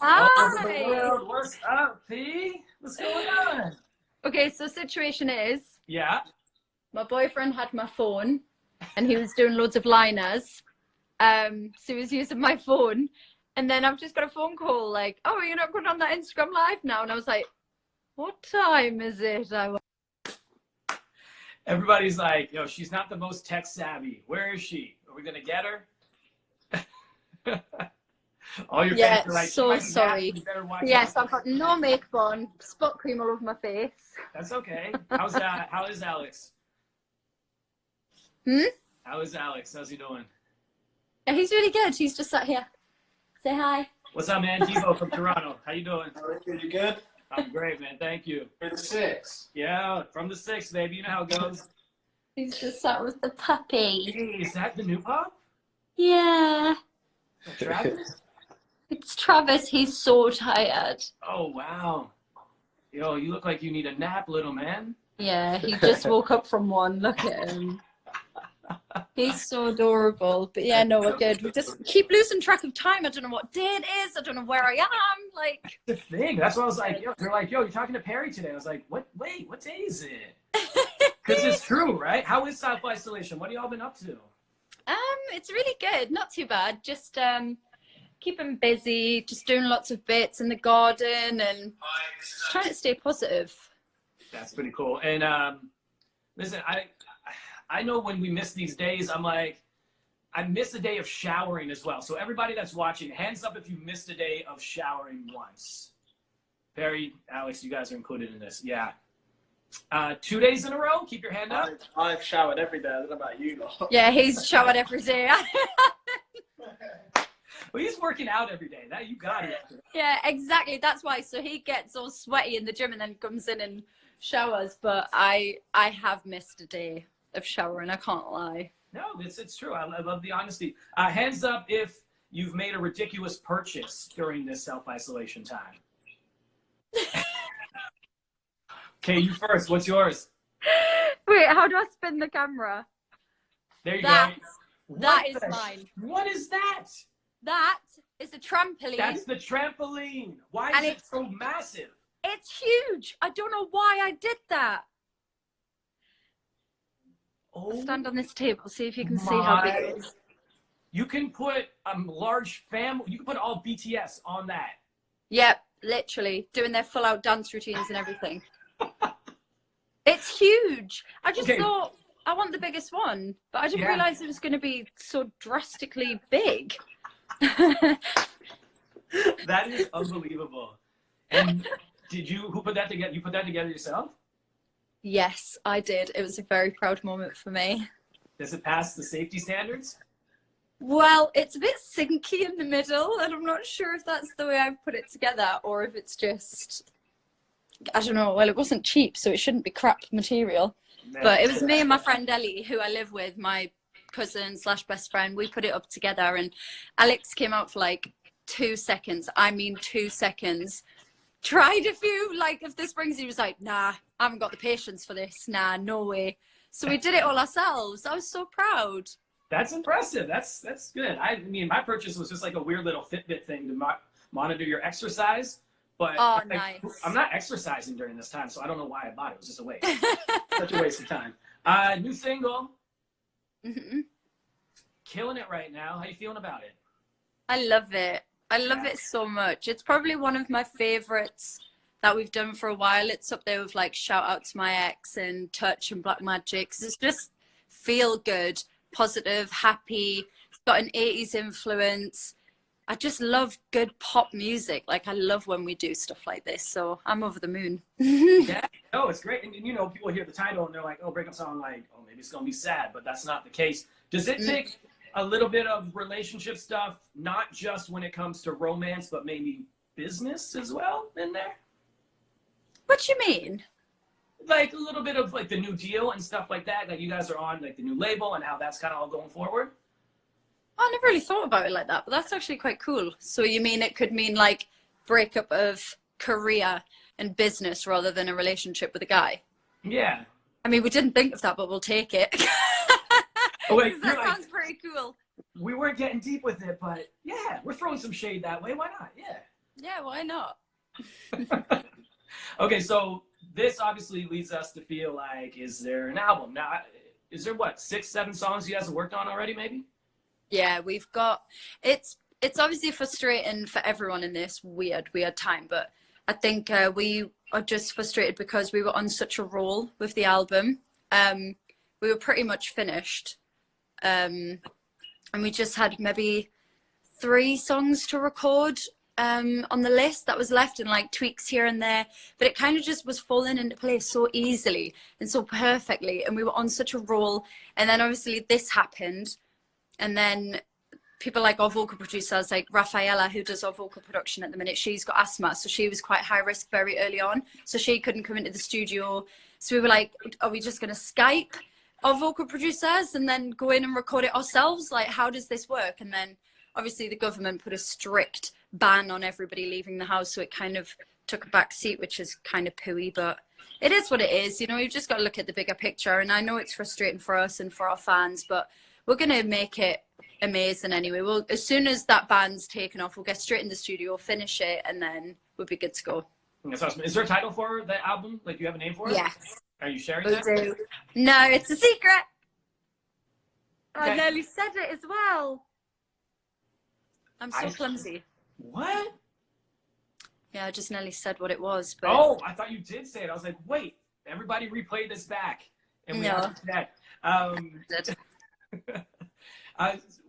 All over the Hi. world. What's up, P? What's going on? Okay, so situation is Yeah. my boyfriend had my phone and he was doing loads of liners. So he was using my phone. And then I've just got a phone call like, oh, you're not going on that Instagram live now? And I was like, what time is it? Everybody's like, yo, she's not the most tech savvy. Where is she? Are we gonna get her? All your Yeah, fans are like, she so might be sorry. napping, you better watch Yes, out. I've got no makeup on, spot cream all over my face. That's okay. How's that? How is Alex? Hmm? How is Alex? How's he doing? Yeah, he's really good. He's just sat here. Say hi. What's up, man? Devo from Toronto. How you doing? You good? I'm great, man. Thank you. You're the 6. Yeah, from the 6, baby. You know how it goes. He's just sat with the puppy. Hey, is that the new pop? Yeah. Travis? It's Travis. He's so tired. Oh, wow. Yo, you look like you need a nap, little man. Yeah, he just woke up from one. Look at him. He's so adorable. But yeah, no, we're good. We just keep losing track of time. I don't know what day it is. I don't know where I am. Like The thing. That's why I was like, yo, they're like, yo, you're talking to Perrie today. I was like, what? Wait, what day is it? Because it's true, right? How is self-isolation? What have y'all been up to? it's really good. Not too bad. Just keeping busy, just doing lots of bits in the garden and just trying to stay positive. That's pretty cool. And listen, I know when we miss these days, I'm like, I miss a day of showering as well. So everybody that's watching, hands up if you missed a day of showering once. Perrie, Alex, you guys are included in this. Yeah. 2 days in a row? Keep your hand up. I've showered every day. I don't know about you lot. Yeah, he's showered every day. Well, he's working out every day. That you got it. Yeah, exactly. That's why. So he gets all sweaty in the gym and then comes in and showers. But I have missed a day of showering. I can't lie. No, it's true. I love the honesty. Hands up if you've made a ridiculous purchase during this self-isolation time. Okay, you first. What's yours? Wait, how do I spin the camera? There you That go. that is mine. What is that? That is a trampoline. That's the trampoline. Why And is it so massive? It's huge. I don't know why I did that. Oh, Stand on this table, see if you can see how big it is. You can put a large family. You can put all BTS on that. Yep, literally doing their full out dance routines and everything. It's huge. I just thought I want the biggest one, but I didn't realize it was going to be so drastically big. That is unbelievable. And who put that together? You put that together yourself? Yes, I did. It was a very proud moment for me. Does it pass the safety standards? Well, it's a bit sinky in the middle, and I'm not sure if that's the way I've put it together or if it's just, I don't know. Well, it wasn't cheap, so it shouldn't be crap material. But it was me and my friend Ellie, who I live with, my cousin / best friend. We put it up together, and Alex came out for like 2 seconds. I mean, 2 seconds. Tried a few, like, if this brings, he was like, nah, I haven't got the patience for this. Nah, no way. So we did it all ourselves. I was so proud. That's impressive. That's good. I mean, my purchase was just like a weird little Fitbit thing to monitor your exercise. But Nice. I'm not exercising during this time, so I don't know why I bought it. It was just a waste. Such a waste of time. New single. Mm-hmm. Killing it right now. How you feeling about it? I love it. I love it so much. It's probably one of my favorites that we've done for a while. It's up there with like Shout Out to My Ex and Touch and Black Magic. It's just feel good, positive, happy. It's got an 80s influence. I just love good pop music. Like, I love when we do stuff like this. So I'm over the moon. Yeah, no, it's great. And you know, people hear the title and they're like, oh, breakup song, like, oh, maybe it's going to be sad, but that's not the case. Does it take a little bit of relationship stuff, not just when it comes to romance, but maybe business as well in there? What do you mean? Like a little bit of like the new deal and stuff like that you guys are on, like the new label and how that's kind of all going forward? I never really thought about it like that, but that's actually quite cool. So you mean it could mean like breakup of career and business rather than a relationship with a guy? Yeah. I mean, we didn't think of that, but we'll take it. Oh, wait, that sounds pretty cool. We weren't getting deep with it, but yeah, we're throwing some shade that way. Why not? Yeah. Yeah, why not? Okay, so this obviously leads us to feel like, is there an album? Now, is there what, 6, 7 songs you guys have worked on already, maybe? Yeah, we've got it's obviously frustrating for everyone in this weird time, but I think we are just frustrated because we were on such a roll with the album. We were pretty much finished, and we just had maybe 3 songs to record on the list that was left, and like tweaks here and there, but it kind of just was falling into place so easily and so perfectly, and we were on such a roll. And then obviously this happened, and then people like our vocal producers, like Rafaela, who does our vocal production at the minute, she's got asthma, so she was quite high risk very early on, so she couldn't come into the studio. So we were like, are we just going to Skype our vocal producers and then go in and record it ourselves? Like, how does this work? And then obviously the government put a strict ban on everybody leaving the house, so it kind of took a back seat, which is kind of pooey, but it is what it is. You know, you've just got to look at the bigger picture, and I know it's frustrating for us and for our fans, but we're going to make it amazing anyway. We'll, as soon as that band's taken off, we'll get straight in the studio, finish it, and then we'll be good to go. That's awesome. Is there a title for the album? Like, do you have a name for it? Yes. Are you sharing We that? do. No, it's a secret. Okay. I nearly said it as well. I'm so I- clumsy. What? Yeah, I just nearly said what it was. But Oh, I thought you did say it. I was like, wait, everybody replay this back. And we No. are that.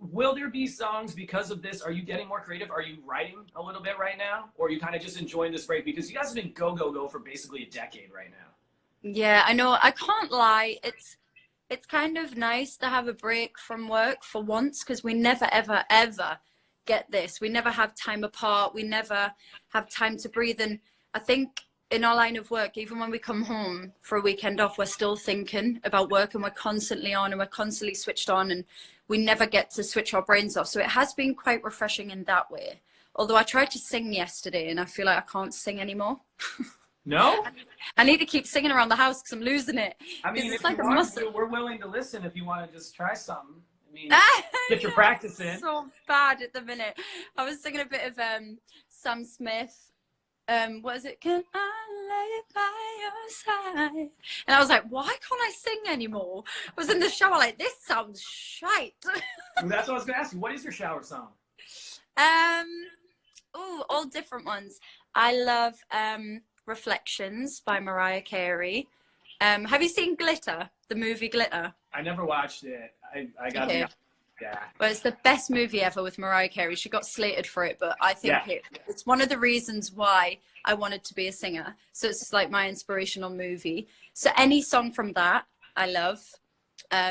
Will there be songs because of this? Are you getting more creative? Are you writing a little bit right now? Or are you kind of just enjoying this break? Because you guys have been go for basically a decade right now. Yeah, I know. I can't lie. It's kind of nice to have a break from work for once, because we never, ever, ever get this. We never have time apart. We never have time to breathe. And I think in our line of work, even when we come home for a weekend off, we're still thinking about work, and we're constantly on, and we're constantly switched on, and we never get to switch our brains off. So it has been quite refreshing in that way. Although I tried to sing yesterday, and I feel like I can't sing anymore. No? I need to keep singing around the house because I'm losing it. I mean, It's if like you a want muscle. to, we're willing to listen if you want to just try something. I mean, Ah, get your yeah, practice in. So bad at the minute. I was singing a bit of Sam Smith. What is it? Can I lay by your side? And I was like, why can't I sing anymore? I was in the shower like, this sounds shite. That's what I was going to ask you. What is your shower song? Oh, all different ones. I love Reflections by Mariah Carey. Have you seen Glitter, the movie Glitter? I never watched it. I got Okay. to be, yeah. Well, it's the best movie ever with Mariah Carey. She got slated for it, but I think Yeah. it's one of the reasons why I wanted to be a singer. So it's just like my inspirational movie. So any song from that, I love.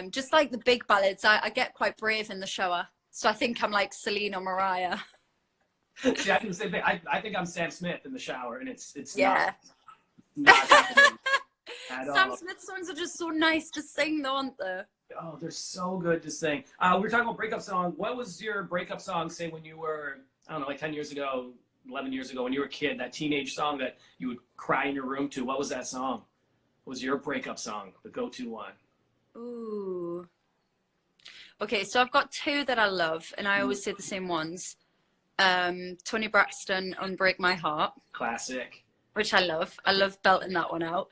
Just like the big ballads, I get quite brave in the shower. So I think I'm like Celine or Mariah. See, I do the same thing. I think I'm Sam Smith in the shower, and it's Yeah. not happening at Sam all. Smith songs are just so nice to sing, though, aren't they? Oh, they're so good to sing. We were talking about breakup song. What was your breakup song, say, when you were, I don't know, like 10 years ago, 11 years ago, when you were a kid, that teenage song that you would cry in your room to? What was that song? What was your breakup song, the go-to one? Ooh. Okay, so I've got 2 that I love, and I always say the same ones. Toni Braxton, Unbreak My Heart, Classic. which I love. I love belting that one out.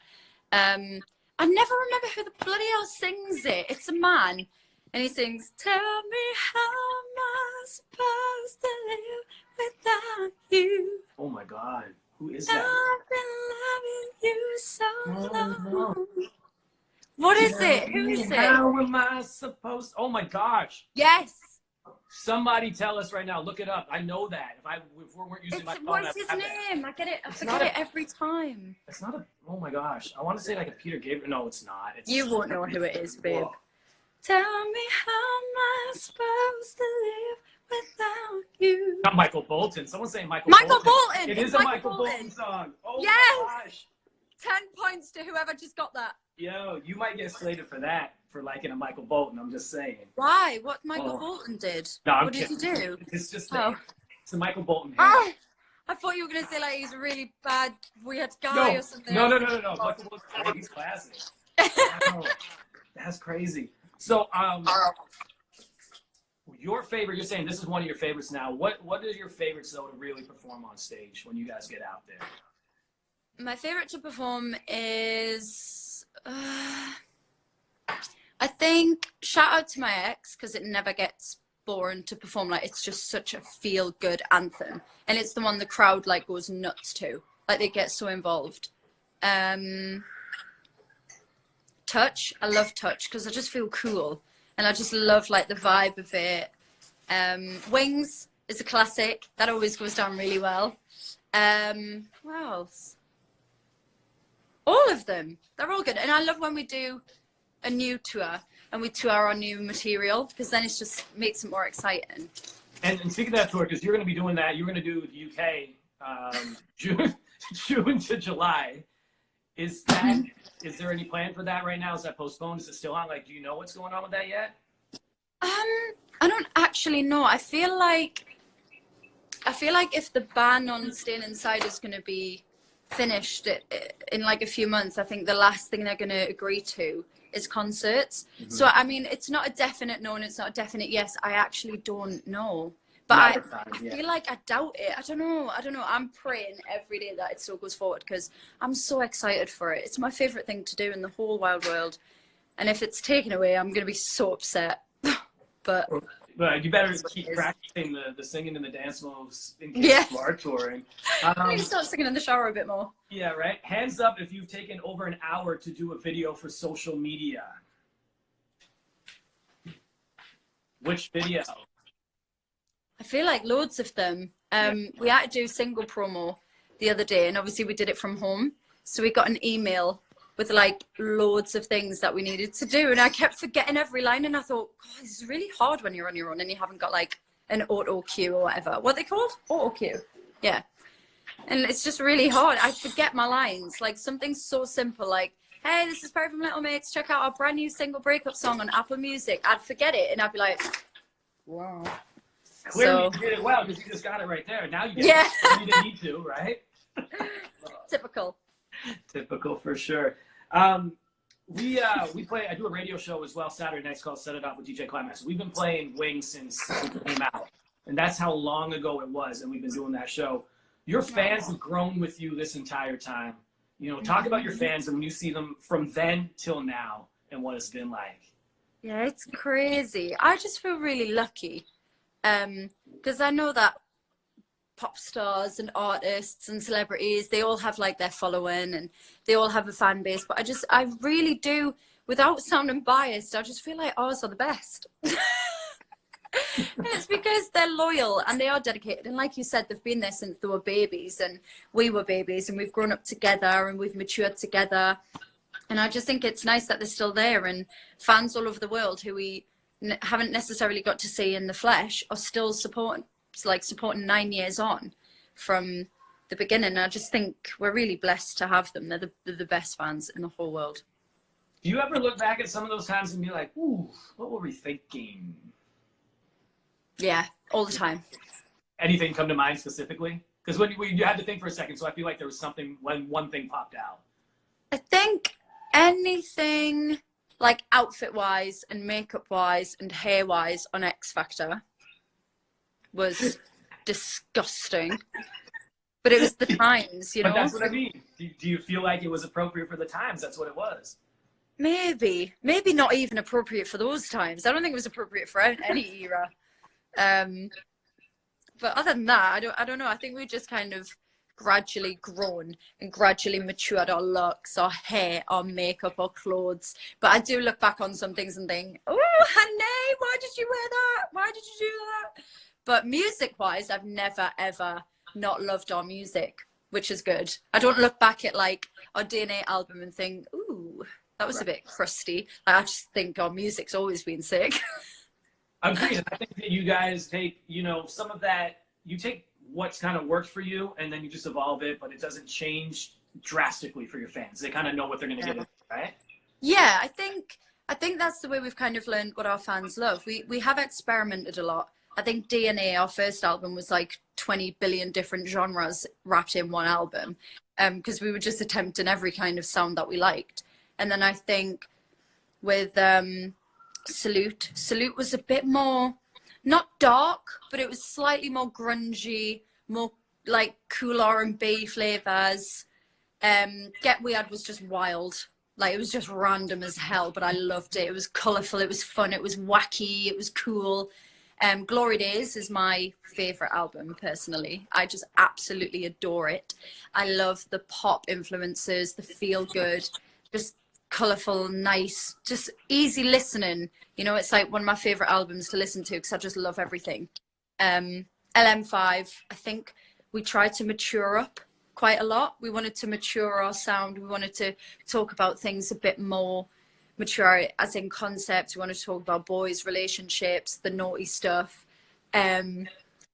I never remember who the bloody hell sings it. It's a man, and he sings, "Tell me how am I supposed to live without you? Oh my God. Who is I've that? been loving you so Oh, long." no. What is it? Who is it? How am I supposed? Oh my gosh. Yes. Somebody tell us right now. Look it up. I know that. If we weren't using my phone, I What's would his have that. name? I get it. I It's forget not it every time. It's not a. Oh my gosh. I want to say like a Peter Gabriel. No, it's not. It's. You won't know who it is, babe. Whoa. Tell me how am I supposed to live without you? Not Michael Bolton. Someone's saying Michael. Michael Bolton. It It's is a Michael Bolton Bolton song. Oh Yes! my gosh. 10 points to whoever just got that. Yo, you might get slated for that, for liking a Michael Bolton. I'm just saying. Why? What Michael Oh. Bolton did? No, I'm What did he kidding. do? It's just Oh. it's a Michael Bolton. hit. Ah, I thought you were going to say like he's a really bad, weird guy or something. No. Michael Bolton, he's classic. Wow. That's crazy. So, your favorite, you're saying this is one of your favorites now. What is your favorites, though, to really perform on stage when you guys get out there? My favorite to perform is, I think, shout out to my ex, because it never gets boring to perform. Like, it's just such a feel good anthem, and it's the one the crowd like goes nuts to. Like, they get so involved. Touch, I love Touch because I just feel cool, and I just love like the vibe of it. Wings is a classic that always goes down really well. What else? All of them, they're all good. And I love when we do a new tour and we tour our new material, because then it just makes it more exciting. And speaking of that tour, because you're going to be doing that, you're going to do the UK June to July. Is there any plan for that right now? Is that postponed? Is it still on? Like, do you know what's going on with that yet? I don't actually know. I feel like if the ban on staying inside is going to be finished in like a few months, I think the last thing they're going to agree to is concerts. Mm-hmm. So I mean, it's not a definite no and it's not a definite yes. I actually don't know, but I feel like I doubt it. I don't know. I'm praying every day that it still goes forward, because I'm so excited for it. It's my favorite thing to do in the whole wide world, and if it's taken away, I'm going to be so upset. But you better keep practicing the singing and the dance moves in case you are touring. I need to start singing in the shower a bit more. Yeah, right. Hands up if you've taken over an hour to do a video for social media. Which video? I feel like loads of them. We had to do single promo the other day, and obviously we did it from home. So we got an email with like loads of things that we needed to do, and I kept forgetting every line, and I thought, God, this is really hard when you're on your own and you haven't got like an auto cue or whatever. What are they called? Auto cue. Yeah. And it's just really hard. I forget my lines. Like something so simple like, hey, this is Perrie from Little Mates. Check out our brand new single breakup song on Apple Music. I'd forget it, and I'd be like, wow. Clearly you did it well, because you just got it right there. Now you get it. You didn't need to, right? Typical. Typical for sure. We play. I do a radio show as well Saturday nights called Set It Up with DJ Climax. We've been playing Wings since it came out, and that's how long ago it was. And we've been doing that show. Your fans have grown with you this entire time. You know, talk about your fans and when you see them from then till now and what it's been like. Yeah, it's crazy. I just feel really lucky, because I know that pop stars and artists and celebrities, they all have like their following and they all have a fan base, but I really do, without sounding biased, I just feel like ours are the best. And it's because they're loyal and they are dedicated, and like you said, they've been there since they were babies and we were babies, and we've grown up together and we've matured together, and I just think it's nice that they're still there, and fans all over the world who we haven't necessarily got to see in the flesh are still supporting 9 years on from the beginning. I just think we're really blessed to have them. They're the best fans in the whole world. Do you ever look back at some of those times and be like, ooh, what were we thinking? Yeah, all the time. Anything come to mind specifically? Because when you had to think for a second, so I feel like there was something when one thing popped out. I think anything like outfit-wise and makeup-wise and hair-wise on X Factor was disgusting, but it was the times, you know. But that's what I mean. Do you feel like it was appropriate for the times? That's what it was. Maybe not even appropriate for those times. I don't think it was appropriate for any era. But other than that, I don't know. I think we just kind of gradually grown and gradually matured our looks, our hair, our makeup, our clothes. But I do look back on some things and think, oh, honey, why did you wear that? Why did you do that? But music-wise, I've never, ever not loved our music, which is good. I don't look back at, like, our DNA album and think, ooh, that was a bit crusty. I just think our music's always been sick. Agreed. I think that you guys take, you know, some of that, you take what's kind of worked for you and then you just evolve it, but it doesn't change drastically for your fans. They kind of know what they're going to get into, right? Yeah, I think that's the way we've kind of learned what our fans love. We have experimented a lot. I think DNA, our first album, was like 20 billion different genres wrapped in one album, because we were just attempting every kind of sound that we liked. And then I think with Salute was a bit more, not dark, but it was slightly more grungy, more like cool R&B flavors. Get Weird was just wild. Like, it was just random as hell, but I loved it. It was colourful, it was fun, it was wacky, it was cool. Glory Days is my favourite album, personally. I just absolutely adore it. I love the pop influences, the feel good, just colourful, nice, just easy listening. You know, it's like one of my favourite albums to listen to because I just love everything. LM5, I think we tried to mature up quite a lot. We wanted to mature our sound. We wanted to talk about things a bit more mature, as in concept. We wanted to talk about boys, relationships, the naughty stuff. And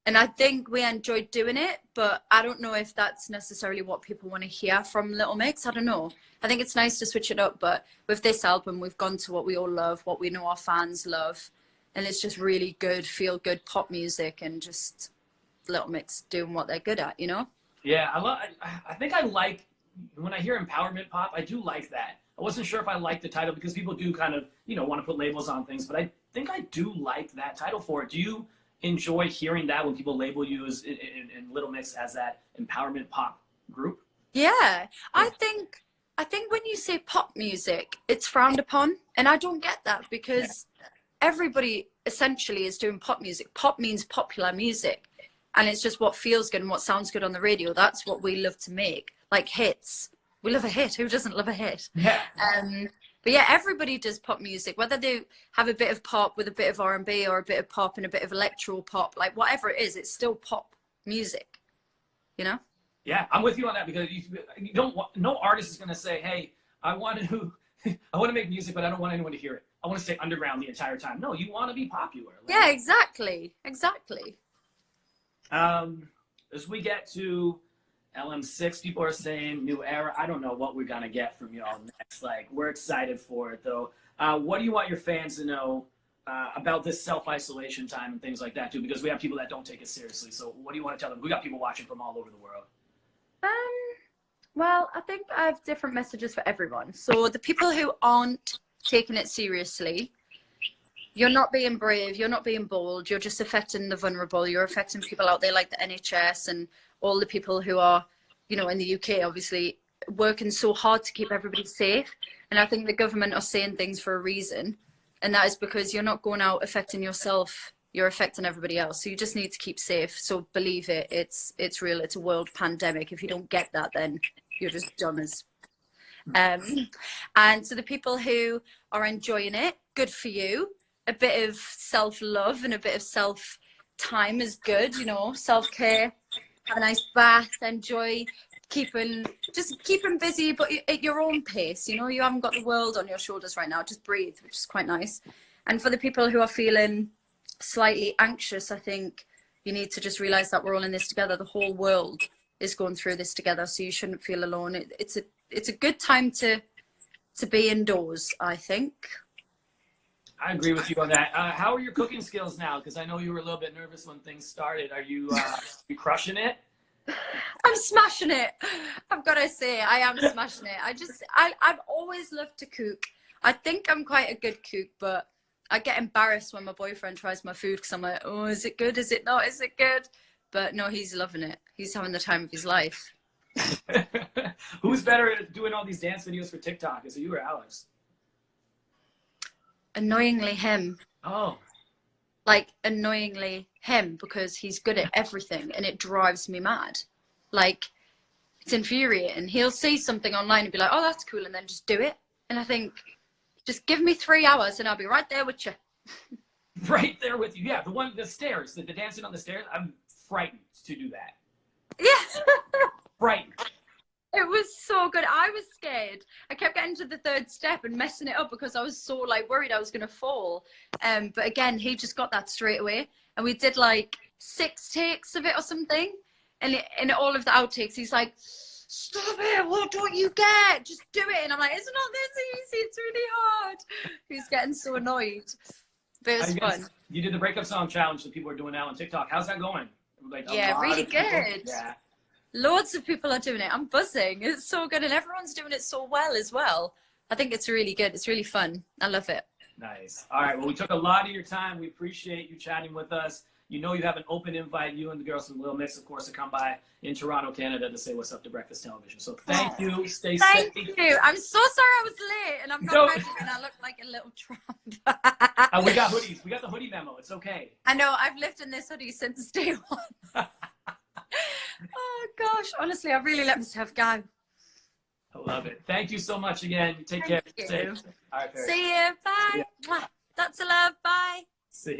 I think we enjoyed doing it, but I don't know if that's necessarily what people want to hear from Little Mix. I don't know. I think it's nice to switch it up, but with this album, we've gone to what we all love, what we know our fans love. And it's just really good, feel good pop music, and just Little Mix doing what they're good at, you know? Yeah, I think I like, when I hear empowerment pop, I do like that. I wasn't sure if I liked the title because people do kind of, you know, want to put labels on things, but I think I do like that title for it. Do you enjoy hearing that when people label you as in Little Mix as that empowerment pop group? Yeah, I think when you say pop music, it's frowned upon, and I don't get that because everybody essentially is doing pop music. Pop means popular music, and it's just what feels good and what sounds good on the radio. That's what we love to make, like hits. We love a hit. Who doesn't love a hit? Yeah. But yeah, everybody does pop music, whether they have a bit of pop with a bit of R&B or a bit of pop and a bit of electro pop, like whatever it is, it's still pop music, you know? Yeah, I'm with you on that because you don't want, no artist is going to say, hey, I want to make music, but I don't want anyone to hear it. I want to stay underground the entire time. No, you want to be popular. Like, yeah, exactly. Exactly. As we get to LM6, people are saying new era. I don't know what we're going to get from y'all next. Like, we're excited for it, though. What do you want your fans to know about this self-isolation time and things like that, too? Because we have people that don't take it seriously. So what do you want to tell them? We got people watching from all over the world. Well, I think I have different messages for everyone. So the people who aren't taking it seriously, you're not being brave, you're not being bold, you're just affecting the vulnerable, you're affecting people out there like the NHS and all the people who are, you know, in the UK, obviously, working so hard to keep everybody safe. And I think the government are saying things for a reason. And that is because you're not going out affecting yourself, you're affecting everybody else. So you just need to keep safe. So believe it, it's real, it's a world pandemic. If you don't get that, then you're just dumb as. And so the people who are enjoying it, good for you. A bit of self-love and a bit of self-time is good, you know, self-care. Have a nice bath, enjoy, keep them busy, but at your own pace. You know, you haven't got the world on your shoulders right now. Just breathe, which is quite nice. And for the people who are feeling slightly anxious, I think you need to just realize that we're all in this together. The whole world is going through this together, so you shouldn't feel alone. It's a good time to be indoors, I think. I agree with you on that. How are your cooking skills now? Because I know you were a little bit nervous when things started. Are you crushing it? I'm smashing it. I've got to say, I am smashing it. I've always loved to cook. I think I'm quite a good cook, but I get embarrassed when my boyfriend tries my food because I'm like, oh, is it good? Is it not? Is it good? But no, he's loving it. He's having the time of his life. Who's better at doing all these dance videos for TikTok? Is it you or Alex? Annoyingly him. Oh. Like, annoyingly him, because he's good at everything and it drives me mad. Like, it's infuriating. He'll see something online and be like, oh, that's cool, and then just do it. And I think, just give me 3 hours and I'll be right there with you. Right there with you. Yeah, the stairs, the dancing on the stairs. I'm frightened to do that. Yeah. Frightened. It was so good. I was scared. I kept getting to the third step and messing it up because I was so like worried I was going to fall. But again, he just got that straight away. And we did like 6 takes of it or something. And in all of the outtakes, he's like, stop it. What don't you get? Just do it. And I'm like, it's not this easy. It's really hard. He's getting so annoyed. But it was fun. You did the breakup song challenge that people are doing now on TikTok. How's that going? Like, yeah, really good. Yeah. Loads of people are doing it. I'm buzzing. It's so good. And everyone's doing it so well as well. I think it's really good. It's really fun. I love it. Nice. All right. Well, we took a lot of your time. We appreciate you chatting with us. You know you have an open invite, you and the girls from Little Mix, of course, to come by in Toronto, Canada to say what's up to Breakfast Television. So thank you. Stay safe. Thank you. I'm so sorry I was late and I'm not ready and I look like a little tramp. We got hoodies. We got the hoodie memo. It's okay. I know. I've lived in this hoodie since day one. Oh, gosh. Honestly, I really let myself go. I love it. Thank you so much again. Take care. You. Safe. All right, Perrie. See you. Bye. See ya. That's a love. Bye. See ya.